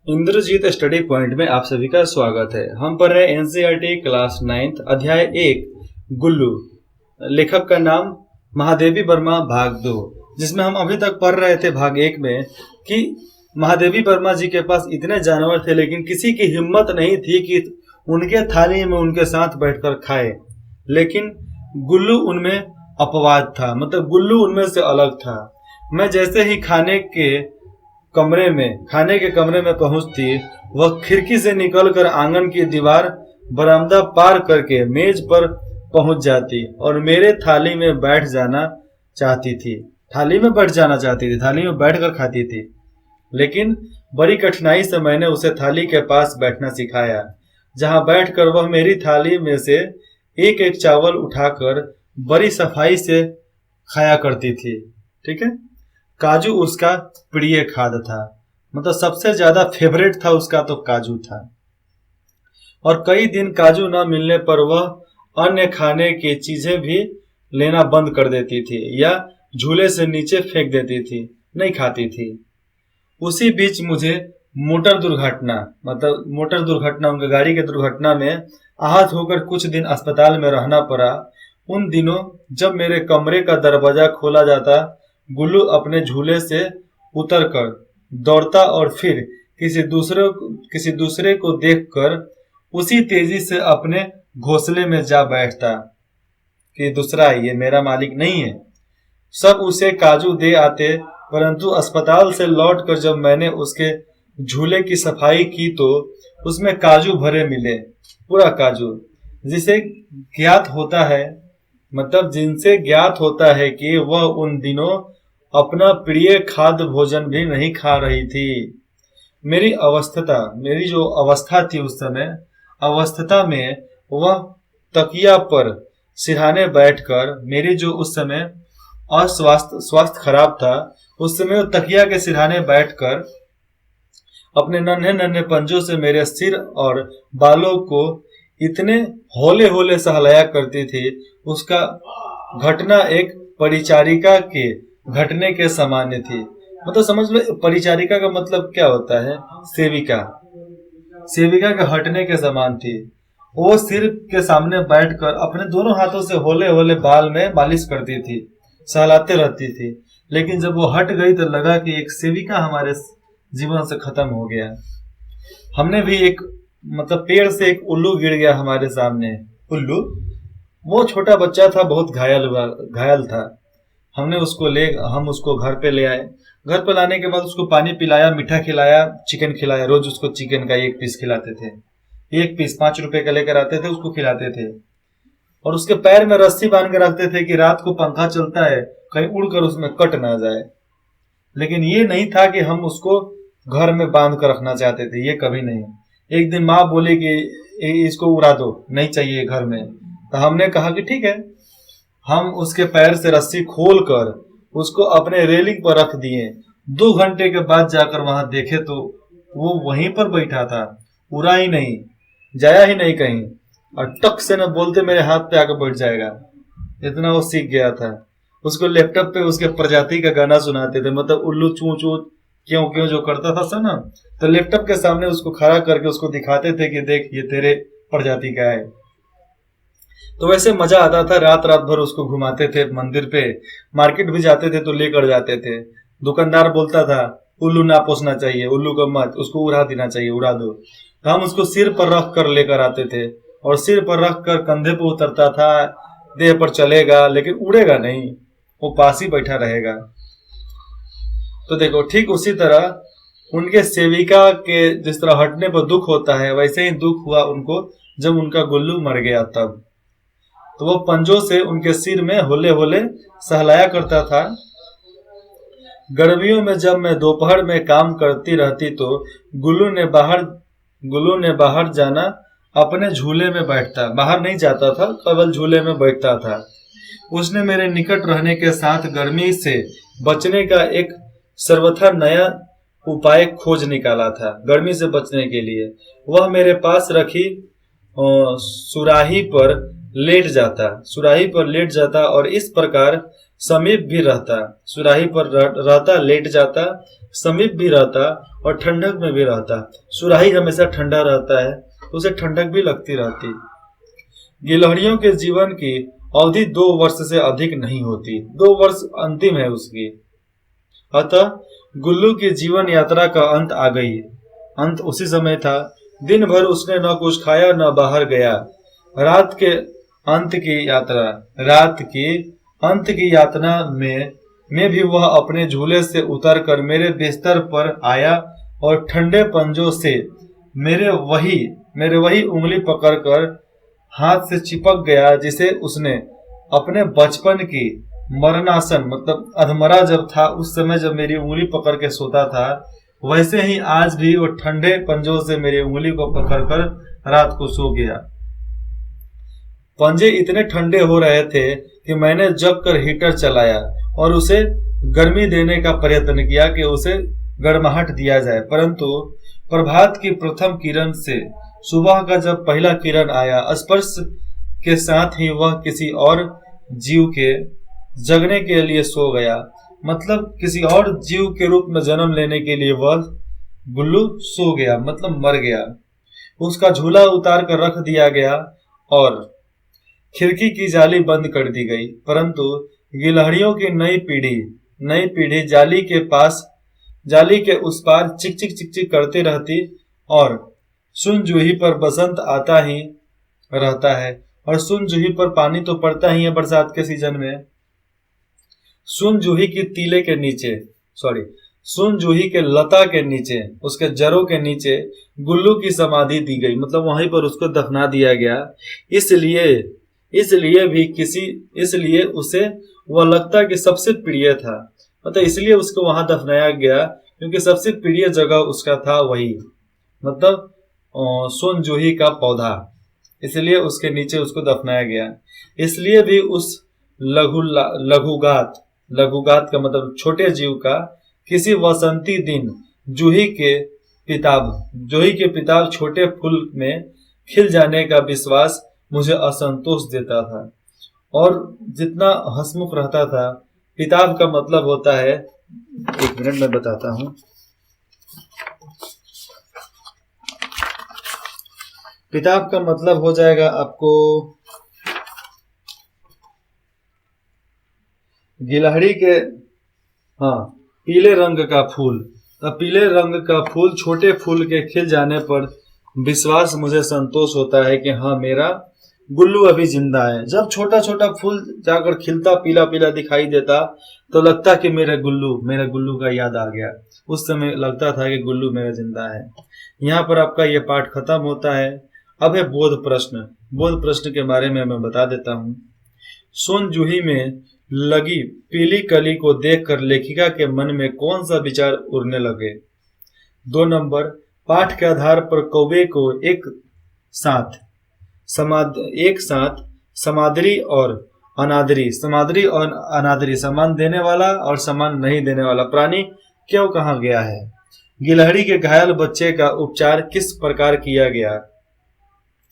Indrajit study point में आप सभी का स्वागत है। हम पढ़ रहे हैं एनसीईआरटी क्लास 9 अध्याय 1 गुल्लू। लेखक का नाम महादेवी वर्मा भाग 2, जिसमें हम अभी तक पढ़ रहे थे भाग 1 में कि महादेवी वर्मा जी के पास इतने जानवर थे, लेकिन किसी की हिम्मत नहीं थी कि उनके थाली में उनके साथ बैठकर खाए। लेकिन गुल्लू उनमें अपवाद था, मतलब गुल्लू उनमें से अलग था। मैं जैसे ही खाने के कमरे में पहुंचती, वह खिड़की से निकलकर आंगन की दीवार, बरामदा पार करके मेज पर पहुंच जाती और मेरे थाली में बैठ जाना चाहती थी। थाली में बैठकर खाती थी। लेकिन बड़ी कठिनाई से मैंने उसे थाली के पास बैठना सिखाया, जहां बैठकर वह मेरी थाली में से एक एक चावल उठाकर बड़ी सफाई से खाया करती थी। ठीक है। काजू उसका प्रिय खाद्य था, मतलब सबसे ज्यादा फेवरेट था उसका तो काजू था। और कई दिन काजू न मिलने पर वह अन्य खाने की चीजें भी लेना बंद कर देती थी या झूले से नीचे फेंक देती थी, नहीं खाती थी। उसी बीच मुझे मोटर दुर्घटना उनकी गाड़ी की दुर्घटना में आहत होकर कुछ दिन अस्पताल में रहना पड़ा। उन दिनों जब मेरे कमरे का दरवाजा खोला जाता, गुल्लू अपने झूले से उतरकर दौड़ता और फिर किसी दूसरे को देखकर उसी तेजी से अपने घोंसले में जा बैठता कि दूसरा ये मेरा मालिक नहीं है। सब उसे काजू दे आते, परंतु अस्पताल से लौटकर जब मैंने उसके झूले की सफाई की तो उसमें काजू भरे मिले, पूरा काजू, जिनसे ज्ञात होता है कि वह उन दिनों अपना प्रिय खाद्य भोजन भी नहीं खा रही थी। मेरी जो अवस्था थी उस समय, अवस्था में वह तकिया पर सिरहाने बैठकर, मेरी जो उस समय स्वास्थ्य खराब था, उस समय वो तकिया के सिरहाने बैठकर अपने नन्हे नन्हे पंजों से मेरे सिर और बालों को इतने होले होले सहलाया करती थी। उसका घटना एक परिचारिका के घटने के सामान्य थी। मतलब समझ लो, परिचारिका का मतलब क्या होता है? सेविका के हटने के समान थी। वो सिर के सामने बैठकर अपने दोनों हाथों से होले होले बाल में मालिश करती थी, सहलाते रहती थी। लेकिन जब वो हट गई तो लगा कि एक सेविका हमारे जीवन से खत्म हो गया। हमने भी पेड़ से एक उल्लू गिर गया हमारे सामने। उल्लू, वो छोटा बच्चा था, बहुत घायल था। हम उसको घर पे ले आए। घर पे लाने के बाद उसको पानी पिलाया, मीठा खिलाया, चिकन खिलाया। रोज उसको चिकन का 1 पीस खिलाते थे। 1 पीस 5 रुपए का लेकर आते थे, उसको खिलाते थे। और उसके पैर में रस्सी बांध के रखते थे कि रात को पंखा चलता है, कहीं उड़कर उसमें कट ना जाए। लेकिन ये नहीं था कि हम उसको घर में बांध कर रखना चाहते थे, ये कभी नहीं। एक दिन माँ बोली कि इसको उड़ा दो, नहीं चाहिए घर में। तो हमने कहा कि ठीक है। हम उसके पैर से रस्सी खोलकर उसको अपने रेलिंग पर रख दिए। 2 घंटे के बाद जाकर वहां देखे तो वो वहीं पर बैठा था, उड़ा ही नहीं, जाया ही नहीं कहीं। और टक से न बोलते मेरे हाथ पे आकर बैठ जाएगा, इतना वो सीख गया था। उसको लैपटॉप पे उसके प्रजाति का गाना सुनाते थे, मतलब उल्लू चू चू क्यों क्यों जो करता था सब ना, तो लैपटॉप के सामने उसको खड़ा करके उसको दिखाते थे कि देख ये तेरे प्रजाति का है। तो वैसे मजा आता था। रात भर उसको घुमाते थे मंदिर पे, मार्केट भी जाते थे तो लेकर जाते थे। दुकानदार बोलता था उल्लू ना पोसना चाहिए, उल्लू को मत, उसको उड़ा देना चाहिए, उड़ा दो। तो हम उसको सिर पर रख कर लेकर आते थे, और सिर पर रख कर कंधे पर उतरता था, देह पर चलेगा, लेकिन उड़ेगा नहीं, वो पास ही बैठा रहेगा। तो देखो, ठीक उसी तरह उनके सेविका के जिस तरह हटने पर दुख होता है, वैसे ही दुख हुआ उनको जब उनका गुल्लू मर गया। तब तो वो पंजों से उनके सिर में होले होले सहलाया करता था। गर्मियों में जब मैं दोपहर में काम करती रहती तो गुल्लू ने बाहर जाना अपने झूले में बैठता, बाहर नहीं जाता था, केवल झूले में बैठता था। उसने मेरे निकट रहने के साथ गर्मी से बचने का एक सर्वथा नया उपाय खोज निकाला था। गर्मी से बचने के लिए वह मेरे पास रखी सुराही पर लेट जाता और इस प्रकार समीप भी रहता, सुराही पर रहता, लेट जाता, समीप भी रहता और ठंडक में भी रहता। सुराही हमेशा ठंडा रहता है, उसे ठंडक भी लगती रहती। गिलहरियों के जीवन की अवधि 2 वर्ष से अधिक नहीं होती, 2 वर्ष अंतिम है उसकी। अतः गुल्लू की जीवन यात्रा का अंत आ गई। अंत उसी समय था। दिन भर उसने न कुछ खाया न बाहर गया। रात के अंत की यात्रा में भी वह अपने झूले से उतरकर मेरे बिस्तर पर आया और ठंडे पंजों से मेरे वही उंगली पकड़कर हाथ से चिपक गया, जिसे उसने अपने बचपन की मरणासन मतलब अधमरा जब था उस समय जब मेरी उंगली पकड़ के सोता था, वैसे ही आज भी वो ठंडे पंजों से मेरी उंगली को पकड़कर रात को सो गया। पंजे इतने ठंडे हो रहे थे कि मैंने जग कर हीटर चलाया और उसे गर्मी देने का प्रयत्न किया कि उसे गर्माहट दिया जाए, परंतु प्रभात की प्रथम किरण से सुबह का जब पहला किरण आया, स्पर्श के साथ ही वह किसी और जीव के जगने के लिए सो गया। मतलब किसी और जीव के रूप में जन्म लेने के लिए वह गुल्लू सो गया, मतलब मर गया। उसका झूला उतार कर रख दिया गया और खिड़की की जाली बंद कर दी गई, परंतु गिलहरियों की नई पीढ़ी जाली के उस पार चिक चिक करती रहती और सुन जूही पर बसंत आता ही रहता है। और सुन जूही पर पानी तो पड़ता ही है बरसात के सीजन में। सुन जूही के लता के नीचे, उसके जड़ों के नीचे गुल्लू की समाधि दी गई, मतलब वहीं पर उसको दफना दिया गया। इसलिए उसे वह लगता कि सबसे प्रिय था, मतलब इसलिए उसको वहां दफनाया गया क्योंकि सबसे प्रिय जगह उसका था वही, मतलब सोन जूही का पौधा, इसलिए उसके नीचे उसको दफनाया गया। इसलिए भी उस लघुगात का मतलब छोटे जीव का किसी वसंती दिन जूही के पिताब छोटे फूल में खिल जाने का विश्वास मुझे असंतोष देता था और जितना हंसमुख रहता था। पिताब का मतलब होता है, 1 मिनट में बताता हूं। पिताब का मतलब हो जाएगा आपको गिलहरी के पीले रंग का फूल। पीले रंग का फूल, छोटे फूल के खिल जाने पर विश्वास मुझे संतोष होता है कि हाँ मेरा गुल्लू अभी जिंदा है। जब छोटा छोटा फूल जाकर खिलता, पीला पीला दिखाई देता, तो लगता कि मेरा गुल्लू का याद आ गया। उस समय लगता था कि गुल्लू मेरा जिंदा है। यहाँ पर आपका यह पाठ खत्म होता है। अब है बोध प्रश्न के बारे में मैं बता देता हूँ। सोन जूही में लगी पीली कली को देखकर लेखिका के मन में कौन सा विचार उड़ने लगे? 2 नंबर, पाठ के आधार पर कौवे को एक साथ समादरी और अनादरी, सम्मान देने वाला और सम्मान नहीं देने वाला प्राणी क्यों कहा गया है? गिलहरी के घायल बच्चे का उपचार किस प्रकार किया गया?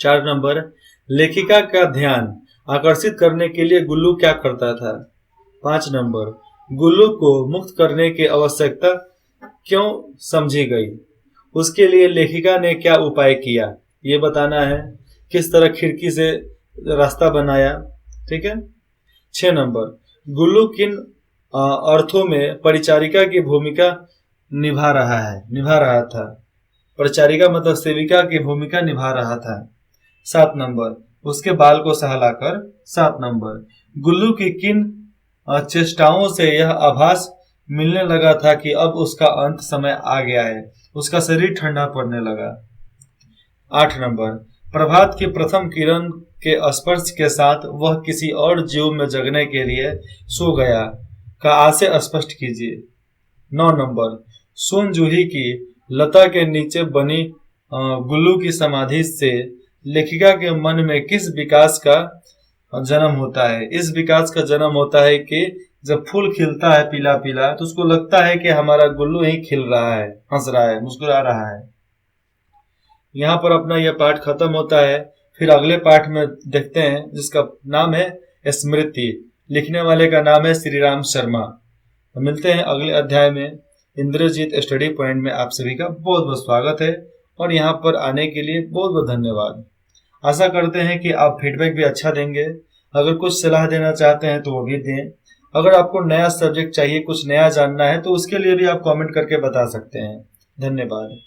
4 नंबर, लेखिका का ध्यान आकर्षित करने के लिए गुल्लू क्या करता था? 5 नंबर, गुल्लू को मुक्त करने की आवश्यकता क्यों समझी गई? उसके लिए लेखिका ने क्या उपाय किया, ये बताना है। किस तरह खिड़की से रास्ता बनाया, ठीक है। 6 नंबर, गुल्लू किन अर्थों में परिचारिका की भूमिका निभा रहा था? परिचारिका मतलब सेविका की भूमिका निभा रहा था। 7 नंबर, उसके बाल को सहलाकर। 7 नंबर, गुल्लू की किन चेष्टाओं से यह आभास मिलने लगा था कि अब उसका अंत समय आ गया है? उसका शरीर ठंडा पड़ने लगा। 8 नंबर, प्रभात की प्रथम किरण के स्पर्श के साथ वह किसी और जीव में जगने के लिए सो गया का आशय स्पष्ट कीजिए। 9 नंबर, सोन जूही की लता के नीचे बनी गुल्लू की समाधि से लेखिका के मन में किस विकास का जन्म होता है? इस विकास का जन्म होता है कि जब फूल खिलता है पीला पीला तो उसको लगता है कि हमारा गुल्लू ही खिल रहा है, हंस रहा है, मुस्कुरा रहा है। यहाँ पर अपना यह पाठ खत्म होता है। फिर अगले पाठ में देखते हैं जिसका नाम है स्मृति। लिखने वाले का नाम है श्री राम शर्मा। तो मिलते हैं अगले अध्याय में। इंद्रजीत स्टडी पॉइंट में आप सभी का बहुत बहुत स्वागत है और यहाँ पर आने के लिए बहुत बहुत धन्यवाद। आशा करते हैं कि आप फीडबैक भी अच्छा देंगे। अगर कुछ सलाह देना चाहते हैं तो वो भी दें। अगर आपको नया सब्जेक्ट चाहिए, कुछ नया जानना है, तो उसके लिए भी आप कमेंट करके बता सकते हैं। धन्यवाद।